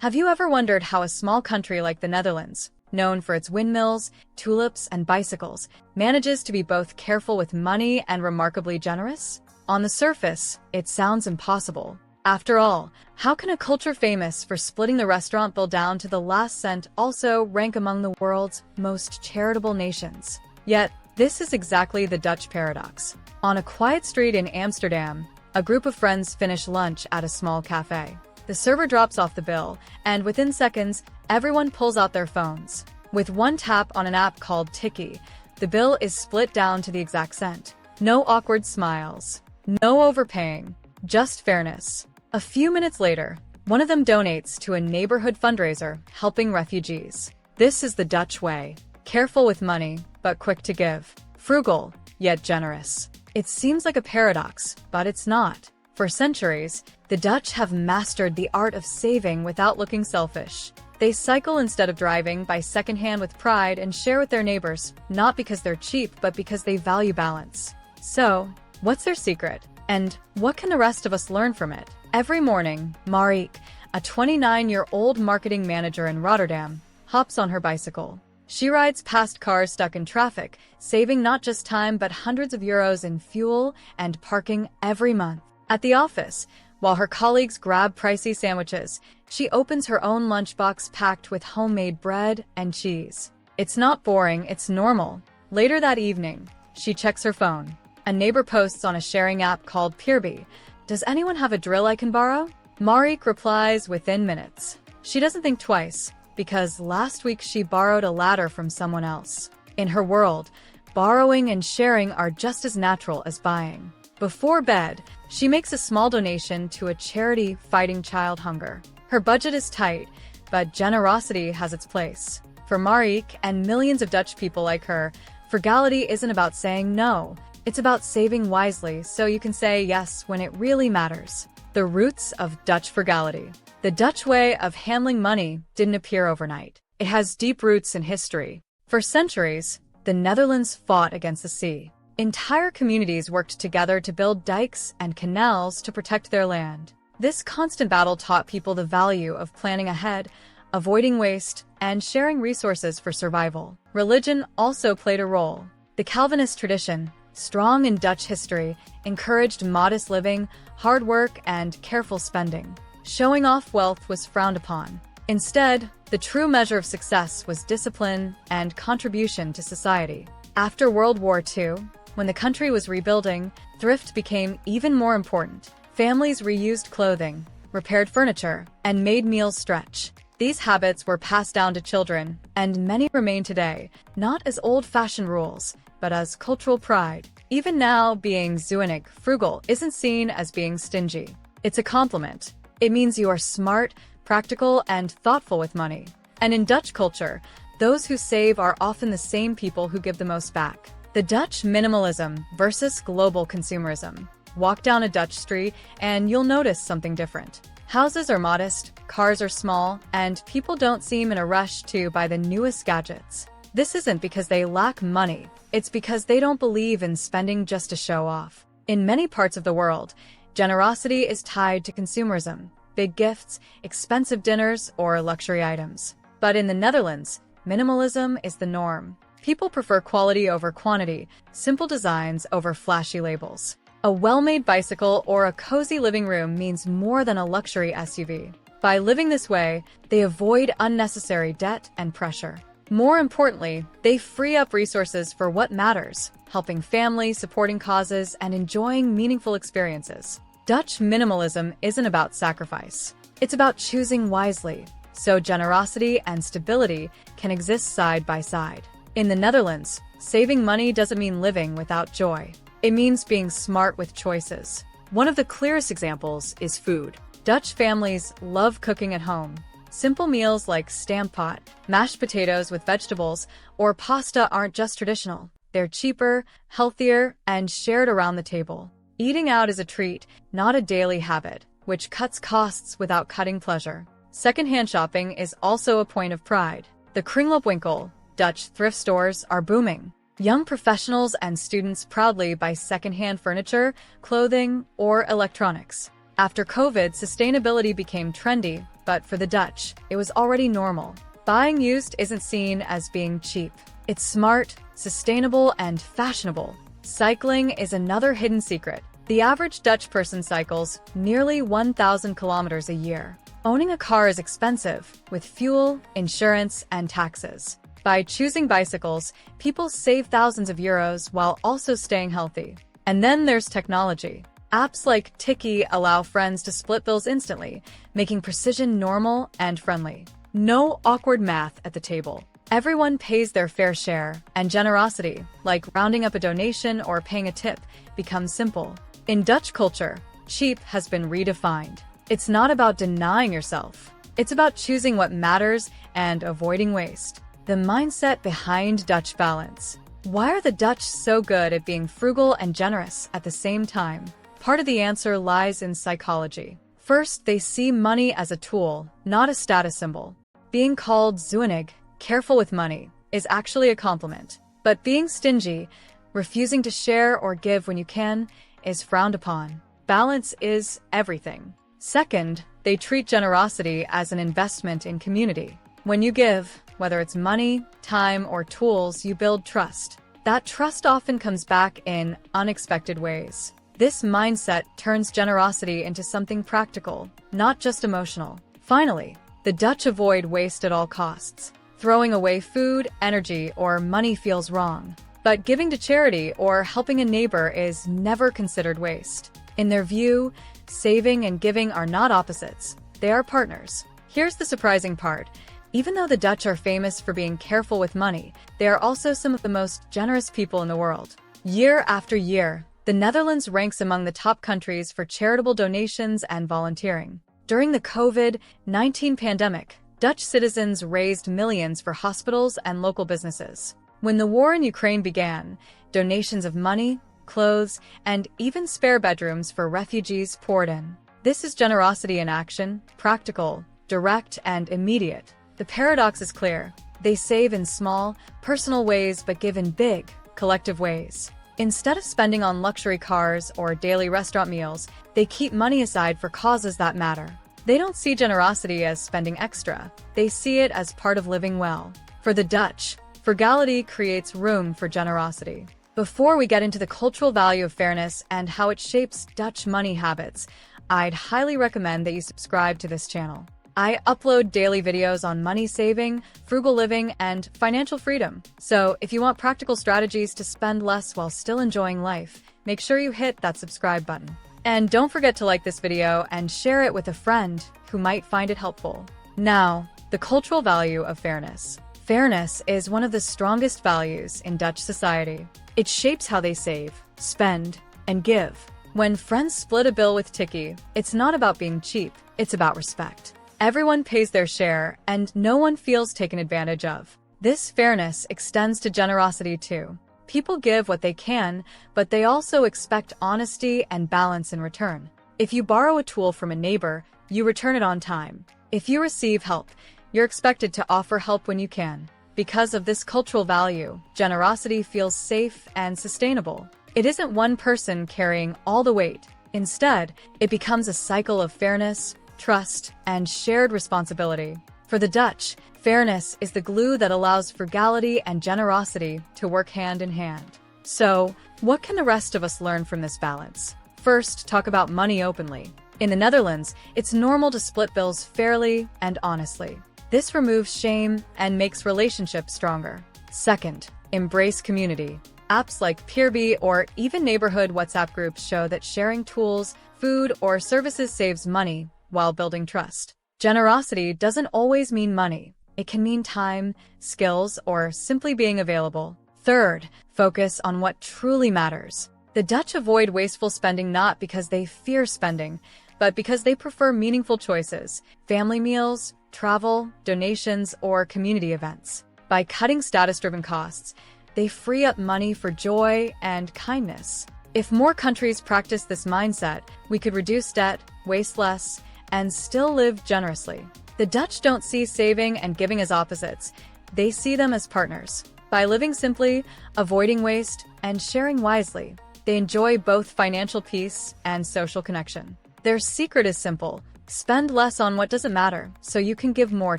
Have you ever wondered how a small country like the Netherlands, known for its windmills, tulips, and bicycles, manages to be both careful with money and remarkably generous? On the surface, it sounds impossible. After all, how can a culture famous for splitting the restaurant bill down to the last cent also rank among the world's most charitable nations? Yet, this is exactly the Dutch paradox. On a quiet street in Amsterdam, a group of friends finish lunch at a small cafe. The server drops off the bill, and within seconds, everyone pulls out their phones. With one tap on an app called Tikkie, the bill is split down to the exact cent. No awkward smiles, no overpaying, just fairness. A few minutes later, one of them donates to a neighborhood fundraiser helping refugees. This is the Dutch way. Careful with money, but quick to give. Frugal, yet generous. It seems like a paradox, but it's not. For centuries, the Dutch have mastered the art of saving without looking selfish. They cycle instead of driving, buy secondhand with pride, and share with their neighbors, not because they're cheap, but because they value balance. So, what's their secret? And what can the rest of us learn from it? Every morning, Marieke, a 29-year-old marketing manager in Rotterdam, hops on her bicycle. She rides past cars stuck in traffic, saving not just time but hundreds of euros in fuel and parking every month. At the office, while her colleagues grab pricey sandwiches, she opens her own lunchbox packed with homemade bread and cheese. It's not boring, it's normal. Later that evening, she checks her phone. A neighbor posts on a sharing app called Peerby, "Does anyone have a drill I can borrow?" Marieke replies within minutes. She doesn't think twice, because last week she borrowed a ladder from someone else. In her world, borrowing and sharing are just as natural as buying. Before bed, she makes a small donation to a charity fighting child hunger. Her budget is tight, but generosity has its place. For Marieke and millions of Dutch people like her, frugality isn't about saying no. It's about saving wisely so you can say yes when it really matters. The roots of Dutch frugality. The Dutch way of handling money didn't appear overnight. It has deep roots in history. For centuries, the Netherlands fought against the sea. Entire communities worked together to build dikes and canals to protect their land. This constant battle taught people the value of planning ahead, avoiding waste, and sharing resources for survival. Religion also played a role. The Calvinist tradition, strong in Dutch history, encouraged modest living, hard work, and careful spending. Showing off wealth was frowned upon. Instead, the true measure of success was discipline and contribution to society. After World War II, when the country was rebuilding, thrift became even more important. Families reused clothing, repaired furniture, and made meals stretch. These habits were passed down to children, and many remain today, not as old-fashioned rules, but as cultural pride. Even now, being zuinig, frugal, isn't seen as being stingy. It's a compliment. It means you are smart, practical, and thoughtful with money. And in Dutch culture, those who save are often the same people who give the most back. The Dutch minimalism versus global consumerism. Walk down a Dutch street and you'll notice something different. Houses are modest, cars are small, and people don't seem in a rush to buy the newest gadgets. This isn't because they lack money. It's because they don't believe in spending just to show off. In many parts of the world, generosity is tied to consumerism, big gifts, expensive dinners, or luxury items. But in the Netherlands, minimalism is the norm. People prefer quality over quantity, simple designs over flashy labels. A well-made bicycle or a cozy living room means more than a luxury SUV. By living this way, they avoid unnecessary debt and pressure. More importantly, they free up resources for what matters, helping families, supporting causes, and enjoying meaningful experiences. Dutch minimalism isn't about sacrifice. It's about choosing wisely, so generosity and stability can exist side by side. In the Netherlands, saving money doesn't mean living without joy. It means being smart with choices. One of the clearest examples is food. Dutch families love cooking at home. Simple meals like stamppot, mashed potatoes with vegetables, or pasta aren't just traditional. They're cheaper, healthier, and shared around the table. Eating out is a treat, not a daily habit, which cuts costs without cutting pleasure. Secondhand shopping is also a point of pride. The Kringloopwinkel, Dutch thrift stores, are booming. Young professionals and students proudly buy secondhand furniture, clothing, or electronics. After COVID, sustainability became trendy, but for the Dutch, it was already normal. Buying used isn't seen as being cheap. It's smart, sustainable, and fashionable. Cycling is another hidden secret. The average Dutch person cycles nearly 1,000 kilometers a year. Owning a car is expensive, with fuel, insurance, and taxes. By choosing bicycles, people save thousands of euros while also staying healthy. And then there's technology. Apps like Tikkie allow friends to split bills instantly, making precision normal and friendly. No awkward math at the table. Everyone pays their fair share, and generosity, like rounding up a donation or paying a tip, becomes simple. In Dutch culture, cheap has been redefined. It's not about denying yourself. It's about choosing what matters and avoiding waste. The mindset behind Dutch balance. Why are the Dutch so good at being frugal and generous at the same time? Part of the answer lies in psychology. First, they see money as a tool, not a status symbol. Being called zuinig, careful with money, is actually a compliment. But being stingy, refusing to share or give when you can, is frowned upon. Balance is everything. Second, they treat generosity as an investment in community. When you give, whether it's money, time, or tools, you build trust. That trust often comes back in unexpected ways. This mindset turns generosity into something practical, not just emotional. Finally, the Dutch avoid waste at all costs. Throwing away food, energy, or money feels wrong. But giving to charity or helping a neighbor is never considered waste. In their view, saving and giving are not opposites. They are partners. Here's the surprising part. Even though the Dutch are famous for being careful with money, they are also some of the most generous people in the world. Year after year, the Netherlands ranks among the top countries for charitable donations and volunteering. During the COVID-19 pandemic, Dutch citizens raised millions for hospitals and local businesses. When the war in Ukraine began, donations of money, clothes, and even spare bedrooms for refugees poured in. This is generosity in action, practical, direct, and immediate. The paradox is clear. They save in small, personal ways but give in big, collective ways. Instead of spending on luxury cars or daily restaurant meals, they keep money aside for causes that matter. They don't see generosity as spending extra. They see it as part of living well. For the Dutch, frugality creates room for generosity. Before we get into the cultural value of fairness and how it shapes Dutch money habits, I'd highly recommend that you subscribe to this channel. I upload daily videos on money saving, frugal living, and financial freedom. So if you want practical strategies to spend less while still enjoying life, make sure you hit that subscribe button. And don't forget to like this video and share it with a friend who might find it helpful. Now, the cultural value of fairness. Fairness is one of the strongest values in Dutch society. It shapes how they save, spend, and give. When friends split a bill with Tikkie, it's not about being cheap, it's about respect. Everyone pays their share, and no one feels taken advantage of. This fairness extends to generosity too. People give what they can, but they also expect honesty and balance in return. If you borrow a tool from a neighbor, you return it on time. If you receive help, you're expected to offer help when you can. Because of this cultural value, generosity feels safe and sustainable. It isn't one person carrying all the weight. Instead, it becomes a cycle of fairness, trust, and shared responsibility. For the Dutch, fairness is the glue that allows frugality and generosity to work hand in hand. So, what can the rest of us learn from this balance? First, talk about money openly. In the Netherlands, it's normal to split bills fairly and honestly. This removes shame and makes relationships stronger. Second, embrace community. Apps like Peerby or even neighborhood WhatsApp groups show that sharing tools, food, or services saves money while building trust. Generosity doesn't always mean money. It can mean time, skills, or simply being available. Third, focus on what truly matters. The Dutch avoid wasteful spending not because they fear spending, but because they prefer meaningful choices, family meals, travel, donations, or community events. By cutting status-driven costs, they free up money for joy and kindness. If more countries practice this mindset, we could reduce debt, waste less, and still live generously. The Dutch don't see saving and giving as opposites. They see them as partners. By living simply, avoiding waste, and sharing wisely, they enjoy both financial peace and social connection. Their secret is simple: Spend less on what doesn't matter so you can give more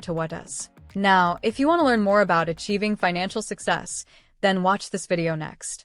to what does. Now, if you want to learn more about achieving financial success, then watch this video next.